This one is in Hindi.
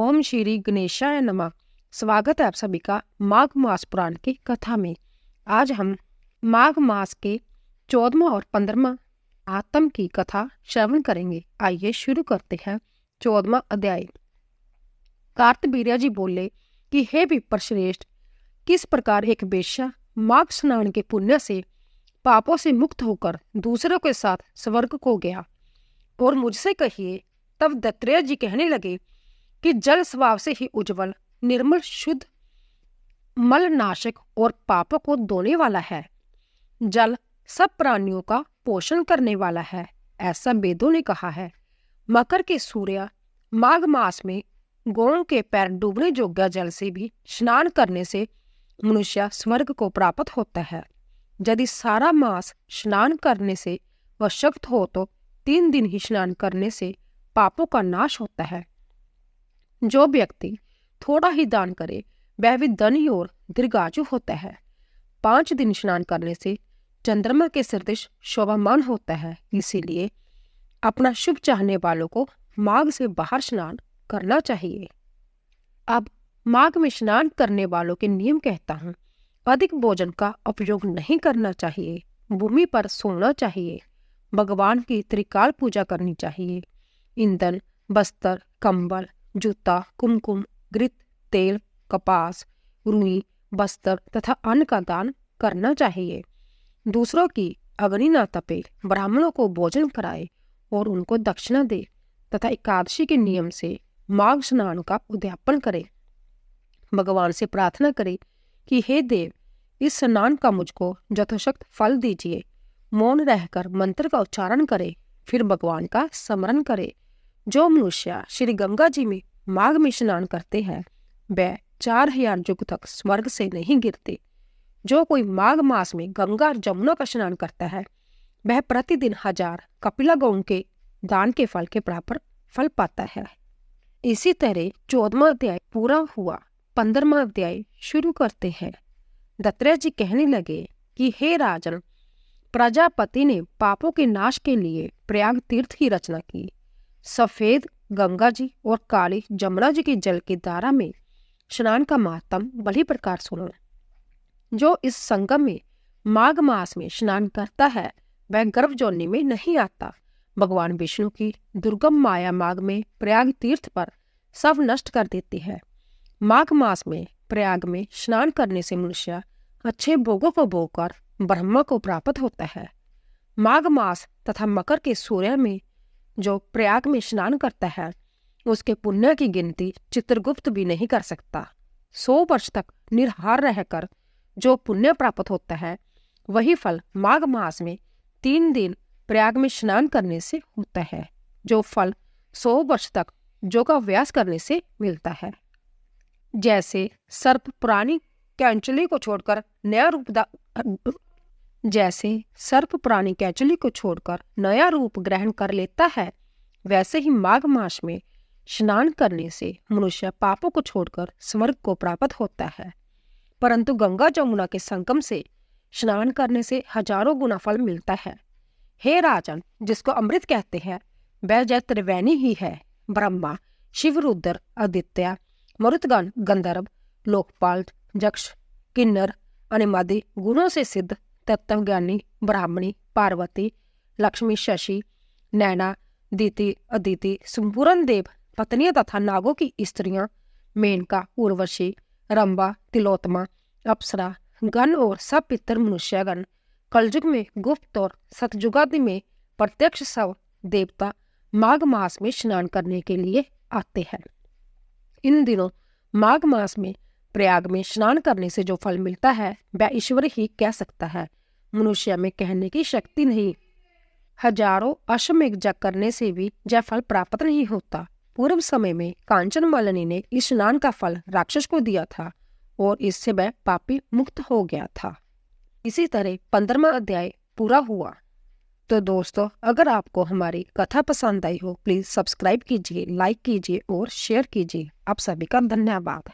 ओम श्री गणेशाय नमः। स्वागत है आप सभी का माघ मास पुराण की कथा में। आज हम माघ मास के 14वां और 15वां आत्म की कथा श्रवण करेंगे। आइए शुरू करते हैं 14वां अध्याय। कार्तवीर्य जी बोले कि हे विप्र श्रेष्ठ, किस प्रकार एक वेश्या माघ स्नान के पुण्य से पापों से मुक्त होकर दूसरों के साथ स्वर्ग को गया, और मुझसे कहिए। तब दत्तात्रेय जी कहने लगे कि जल स्वभाव से ही उज्जवल, निर्मल, शुद्ध, मलनाशक और पापों को धोने वाला है। जल सब प्राणियों का पोषण करने वाला है, ऐसा वेदों ने कहा है। मकर के सूर्य माघ मास में गौओं के पैर डूबने योग्य जल से भी स्नान करने से मनुष्य स्वर्ग को प्राप्त होता है। यदि सारा मास स्नान करने से वह शक्त हो तो 3 दिन ही स्नान करने से पापों का नाश होता है। जो व्यक्ति थोड़ा ही दान करे वह भी धनी और दीर्घायु होता है। 5 दिन स्नान करने से चंद्रमा के सदृश शोभामान होता है। इसीलिए अपना शुभ चाहने वालों को माघ से बाहर स्नान करना चाहिए। अब माघ में स्नान करने वालों के नियम कहता हूँ। अधिक भोजन का उपयोग नहीं करना चाहिए। भूमि पर सोना चाहिए। भगवान की त्रिकाल पूजा करनी चाहिए। ईंधन, बस्तर, कंबल, जूता, कुमकुम, घृत, तेल, कपास, रुई, बस्तर तथा अन्न का दान करना चाहिए। दूसरों की अग्नि न तपे, ब्राह्मणों को भोजन कराए और उनको दक्षिणा दे तथा एकादशी के नियम से माघ स्नान का उद्यापन करे। भगवान से प्रार्थना करे कि हे देव, इस स्नान का मुझको यथोशक्त फल दीजिए। मौन रहकर मंत्र का उच्चारण करे, फिर भगवान का स्मरण करे। जो मनुष्य श्री गंगा जी में माघ में स्नान करते हैं वह 4000 युग तक स्वर्ग से नहीं गिरते। जो कोई माघ मास में गंगा और जमुना का स्नान करता है वह प्रतिदिन 1000 कपिला गौओं के दान के फल के बराबर फल पाता है। इसी तरह 14वां अध्याय पूरा हुआ। 15वां अध्याय शुरू करते हैं। दत्तात्रेय जी कहने लगे कि हे राजन, प्रजापति ने पापों के नाश के लिए प्रयाग तीर्थ की रचना की। सफेद गंगा जी और काली जमुना जी के जल की धारा में स्नान का महत्व भली प्रकार सुनो। जो इस संगम में माघ मास में स्नान करता है वह गर्भ जोनि में नहीं आता। भगवान विष्णु की दुर्गम माया माघ में प्रयाग तीर्थ पर सब नष्ट कर देती है। माघ मास में प्रयाग में स्नान करने से मनुष्य अच्छे भोगों को भोगकर ब्रह्म को प्राप्त होता है। माघ मास तथा मकर के सूर्य में जो प्रयाग में स्नान करता है उसके पुण्य की गिनती चित्रगुप्त भी नहीं कर सकता। 100 वर्ष तक निराहार रहकर जो पुण्य प्राप्त होता है वही फल माघ मास में 3 दिन प्रयाग में स्नान करने से होता है। जो फल 100 वर्ष तक योगाभ्यास करने से मिलता है। जैसे सर्प प्राणी कैंचुली को छोड़कर नया रूप ग्रहण कर लेता है, वैसे ही माघ मास में स्नान करने से मनुष्य पापों को छोड़कर स्वर्ग को प्राप्त होता है। परंतु गंगा जमुना के संगम से स्नान करने से हजारों गुना फल मिलता है। हे राजन, जिसको अमृत कहते हैं वह जय त्रिवेणी ही है। ब्रह्मा, शिव, रुद्र, आदित्य, मरुतगण, गंधर्व, लोकपाल, यक्ष, किन्नर, अनिमादि गुणों से सिद्ध तत्वज्ञानी ब्राह्मणी, पार्वती, लक्ष्मी, शशि, नैना, दीति, अदिति, संपूर्ण देव, पत्नियां तथा नागों की स्त्रियां, मेनका, उर्वशी, रंबा, तिलोत्तमा, अप्सरा गण और सब पितर मनुष्यगण, कलयुग में गुप्त और सतयुगादि में प्रत्यक्ष सब देवता माघ मास में स्नान करने के लिए आते हैं। इन दिनों माघ मास में प्रयाग में स्नान करने से जो फल मिलता है वह ईश्वर ही कह सकता है। मनुष्य में कहने की शक्ति नहीं। हजारों अश्वमेघ यज्ञ करने से भी यह फल प्राप्त नहीं होता। पूर्व समय में कांचन मालिनी ने इस स्नान का फल राक्षस को दिया था और इससे वह पापी मुक्त हो गया था। इसी तरह 15वां अध्याय पूरा हुआ। तो दोस्तों, अगर आपको हमारी कथा पसंद आई हो प्लीज सब्सक्राइब कीजिए, लाइक कीजिए और शेयर कीजिए। आप सभी का धन्यवाद।